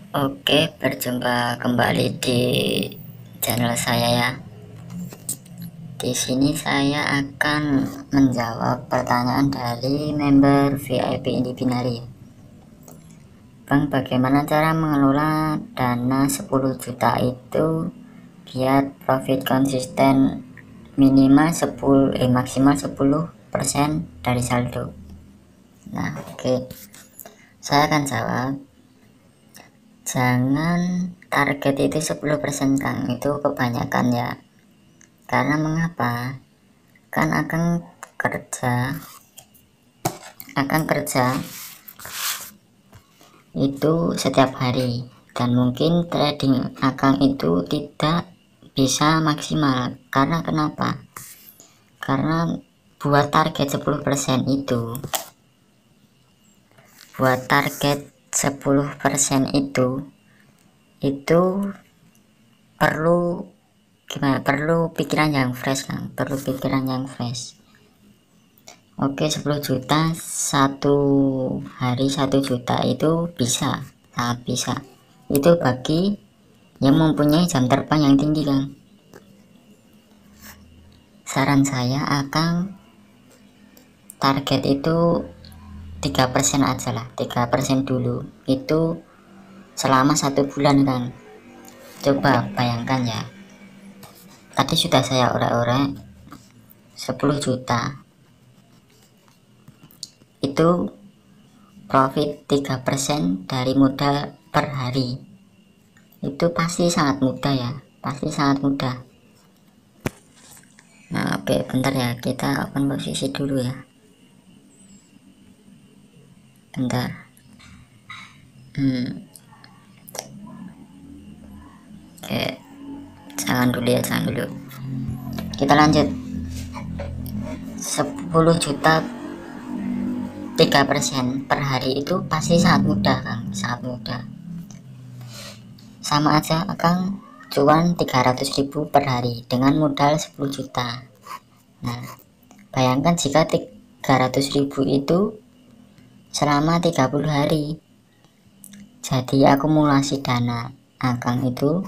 Oke, berjumpa kembali di channel saya ya. Di sini saya akan menjawab pertanyaan dari member VIP Indi Binari. Bang, bagaimana cara mengelola dana 10 juta itu biar profit konsisten maksimal 10% dari saldo? Nah, oke. Saya akan jawab. Jangan target itu 10%, Kang. Itu kebanyakan ya. Karena mengapa? Kan akan kerja itu setiap hari, dan mungkin trading akang itu tidak bisa maksimal. Karena kenapa? Karena buat target 10% itu perlu gimana, perlu pikiran yang fresh, Kang. Oke, 10 juta satu hari, 1 juta itu bisa, sangat bisa. Itu bagi yang mempunyai jam terbang yang tinggi, Kang. Saran saya akan target itu 3% aja lah, 3% dulu. Itu selama 1 bulan, Kang. Coba bayangkan ya, tadi sudah saya orek-orek 10 juta itu profit 3% dari modal per hari. Itu pasti sangat mudah ya, pasti sangat mudah. Nah, oke, bentar ya, kita open posisi dulu ya, bentar. Oke, jangan dulu ya, kita lanjut. 10 juta 3% per hari itu pasti sangat mudah, Kang, sangat mudah. Sama aja Kang cuan 300.000 per hari dengan modal 10 juta. Nah, bayangkan jika 300.000 itu selama 30 hari, jadi akumulasi dana Akang itu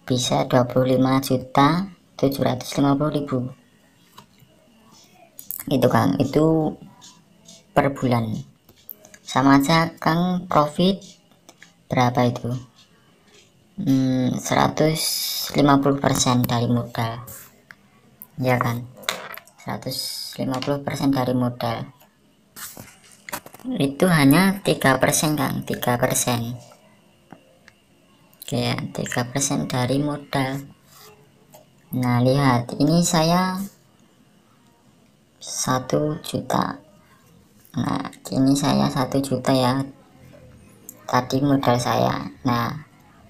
bisa 25.750.000. Itu Kang, itu per bulan. Sama aja Kang profit berapa itu? 150% dari modal ya kan, 150% dari modal itu hanya 3%, Kang, 3%. Oke ya, 3% dari modal. Nah, lihat ini saya 1 juta. Nah, ini saya 1 juta ya, tadi modal saya. Nah,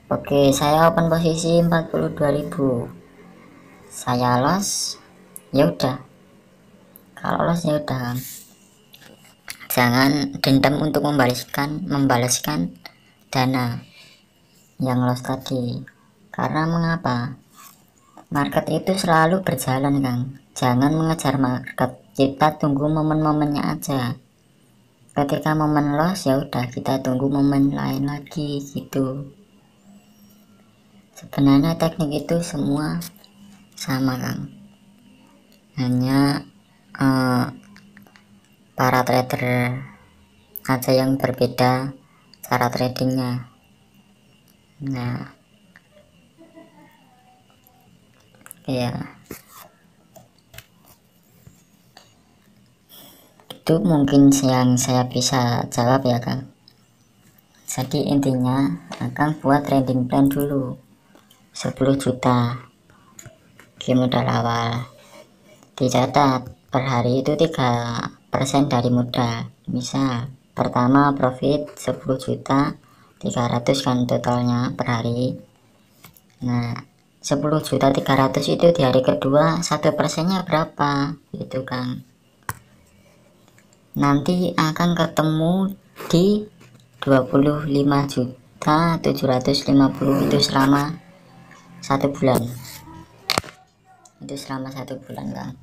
oke, saya open posisi 42.000, saya loss, ya udah. Kalau loss ya udah, jangan dendam untuk membalaskan dana yang loss tadi. Karena mengapa? Market itu selalu berjalan, Kang. Jangan mengejar market, kita tunggu momen-momennya aja. Ketika momen loss ya udah, kita tunggu momen lain lagi gitu. Sebenarnya teknik itu semua sama, Kang, hanya para trader aja yang berbeda cara tradingnya. Nah, ya itu mungkin yang saya bisa jawab ya, Kang. Jadi intinya akan buat trading plan dulu 10 juta di modal awal, dicatat per hari itu 3% dari modal. Misal pertama profit 10 juta 300 kan totalnya per hari. Nah, 10 juta 300 itu di hari kedua 1%-nya berapa gitu, Kang. Nanti akan ketemu di 25.750.000 itu selama 1 bulan. Itu selama 1 bulan, Kang.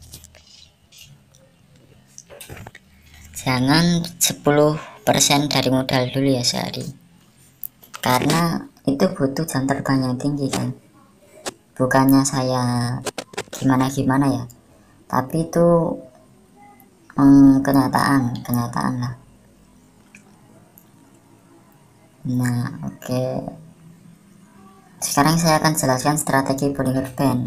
Jangan 10% dari modal dulu ya sehari. karena itu butuh jam terbang yang tinggi kan. Bukannya saya gimana ya, tapi itu kenyataan lah. Nah oke, sekarang saya akan jelaskan strategi Bollinger Band.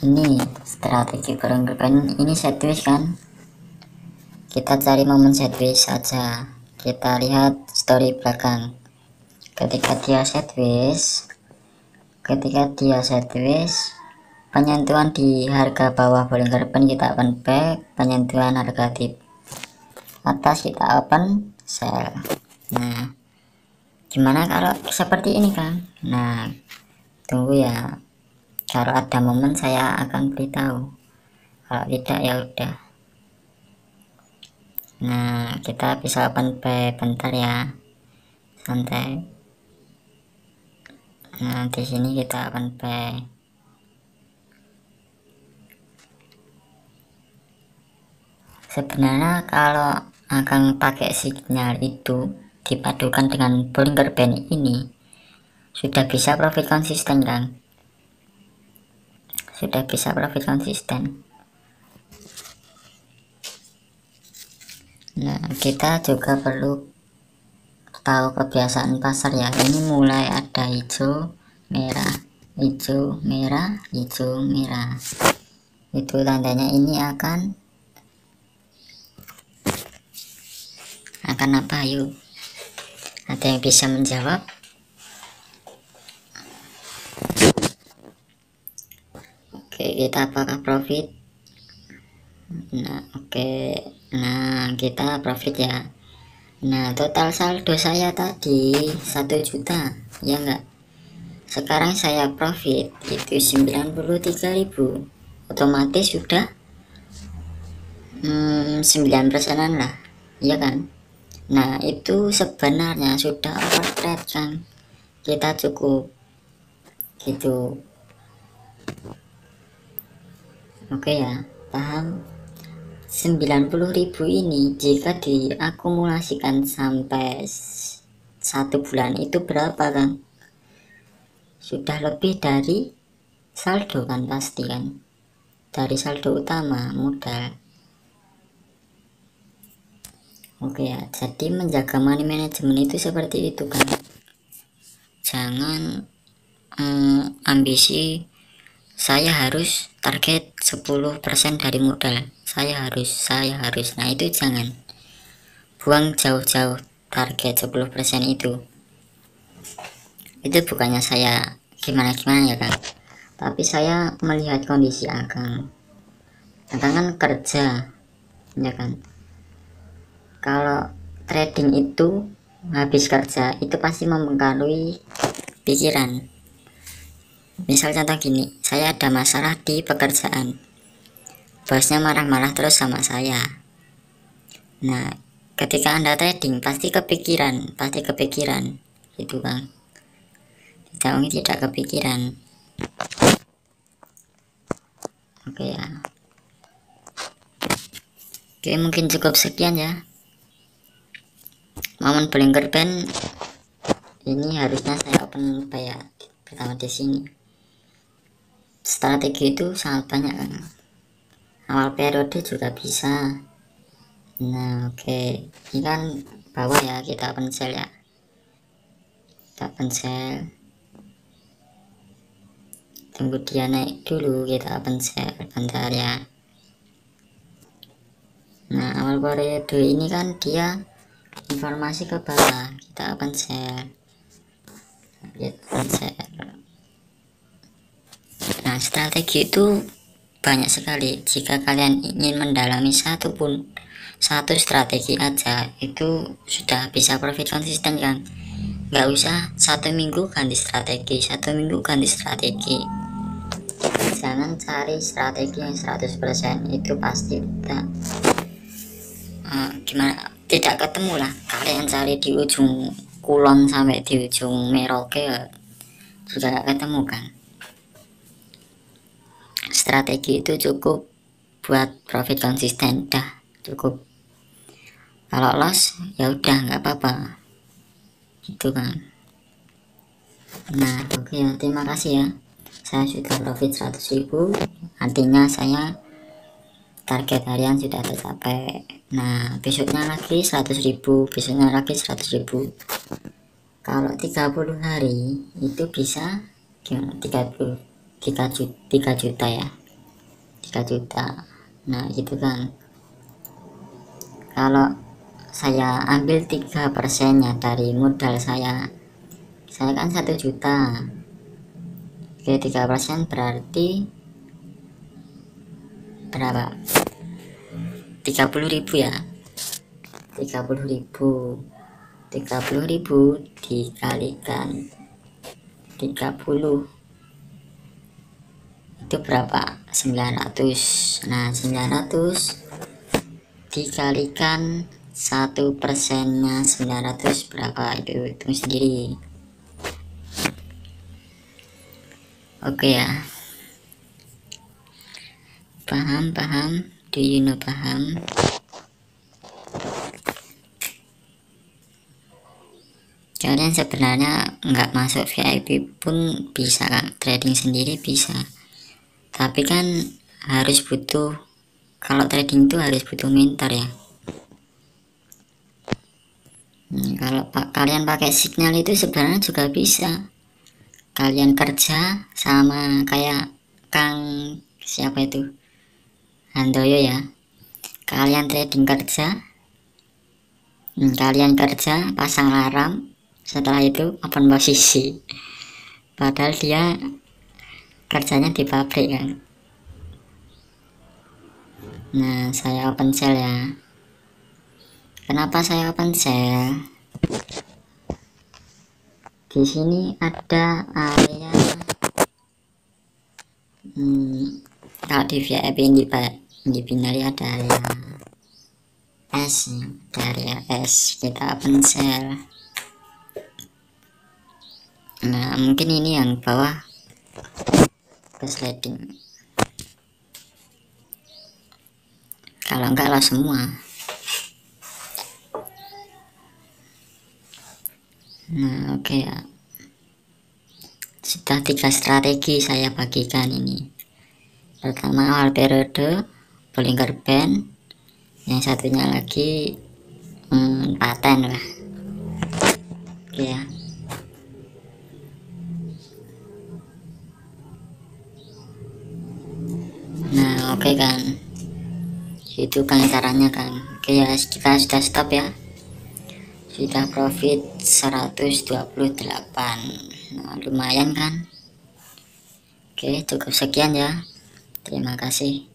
Ini strategi Bollinger Band, ini sideways kan, kita cari momen sideways saja. Kita lihat story belakang. Ketika dia sideways, penyentuhan di harga bawah Bollinger Band kita open back, penyentuhan harga di atas kita open sell. Nah gimana kalau seperti ini kan? Nah tunggu ya, kalau ada momen saya akan beritahu, kalau tidak ya udah. Nah kita bisa open back, bentar ya, santai. Nah di sini kita open back. Sebenarnya kalau akan pakai sinyal itu dipadukan dengan Bollinger Band ini sudah bisa profit konsisten kan, sudah bisa profit konsisten. Nah kita juga perlu tahu kebiasaan pasar ya. Ini mulai ada hijau merah, hijau merah, hijau merah, itu tandanya ini akan apa? Yuk, ada yang bisa menjawab? Oke, kita apakah profit? Nah oke, nah kita profit ya. Nah total saldo saya tadi 1 juta ya enggak, sekarang saya profit itu 93.000, otomatis sudah 9%an lah ya kan. Nah itu sebenarnya sudah overtrade kan, kita cukup gitu. Oke ya, paham. 90.000 ini jika diakumulasikan sampai 1 bulan itu berapa kan? Sudah lebih dari saldo kan, pasti kan, dari saldo utama modal. Oke ya, jadi menjaga money management itu seperti itu kan. Jangan ambisi saya harus target 10% dari modal, saya harus, nah itu jangan, buang jauh-jauh target 10% itu bukannya saya gimana ya kan, tapi saya melihat kondisi akang kan kerja ya kan. Kalau trading itu habis kerja itu pasti mempengaruhi pikiran. Misal contoh gini, saya ada masalah di pekerjaan, bosnya marah-marah terus sama saya. Nah ketika Anda trading pasti kepikiran gitu kan, tidak kepikiran. Oke ya, oke mungkin cukup sekian ya momen Bollinger Band ini. Harusnya saya open bayar pertama di sini. Strategi itu sangat banyak kan, awal periode juga bisa. Nah oke, ini kan bawah ya, kita open sell ya, kita open sell, tunggu dia naik dulu, kita open sell bentar ya. Nah awal periode ini kan dia informasi ke bawah, kita open sell, Nah strategi itu banyak sekali. Jika kalian ingin mendalami satu strategi aja itu sudah bisa profit konsisten kan, nggak usah 1 minggu ganti strategi, jangan cari strategi yang 100%, itu pasti tidak ketemu lah. Kalian cari di ujung kulon sampai di ujung Merauke juga gak ketemu kan. Strategi itu cukup buat profit konsisten, dah cukup. Kalau loss ya udah nggak apa-apa, gitu kan. Nah oke ya, terima kasih ya, saya sudah profit 100.000, artinya saya target harian sudah tercapai. Nah besoknya lagi 100.000, besoknya lagi 100.000. Kalau 30 hari itu bisa gimana, 3 juta ya, 3 juta. Nah gitu kan, kalau saya ambil 3%-nya dari modal saya kan 1 juta. Oke, 3% berarti berapa? 30.000 ya, 30.000 dikalikan 30 itu berapa? 900. Nah 900 dikalikan 1%-nya 900 berapa, itu hitung sendiri. Oke ya, paham, do you know, paham. Kalian sebenarnya nggak masuk VIP pun bisa kan, trading sendiri bisa, tapi kan harus butuh, kalau trading itu harus butuh mentor ya. Kalau kalian pakai signal itu sebenarnya juga bisa, kalian kerja sama kayak Kang siapa itu, Handoyo ya, kalian trading kerja, kalian kerja pasang alarm, setelah itu open posisi, padahal dia kerjanya di pabrik kan. Nah saya open sell ya. Kenapa saya open sell? Di sini ada area kalau di VIP di binary ada area S, area S, kita open sell. Nah mungkin ini yang bawah ke sliding, kalau enggak lah semua. Nah oke ya, sudah 3 strategi saya bagikan ini. Pertama awal periode Bollinger Band, yang satunya lagi paten lah. Oke ya. Nah oke kan, itu kan caranya kan. Oke ya, kita sudah stop ya, sudah profit 128. Nah lumayan kan. Oke cukup sekian ya, terima kasih.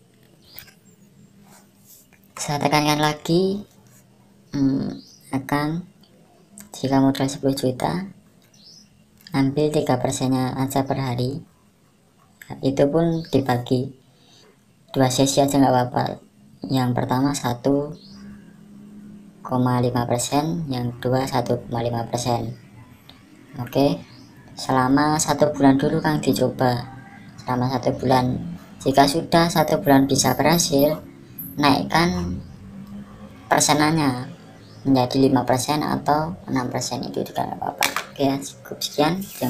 Saya tekankan lagi, akan jika modal 10 juta ambil 3%-nya aja per hari, itu pun dibagi 2 sesi aja nggak apa-apa. Yang pertama 1,5%, yang kedua 1,5%. Oke, selama 1 bulan dulu Kang dicoba, selama 1 bulan. Jika sudah 1 bulan bisa berhasil, naikkan persenannya menjadi 5% atau 6%, itu juga nggak apa-apa. Oke, cukup sekian, terima kasih.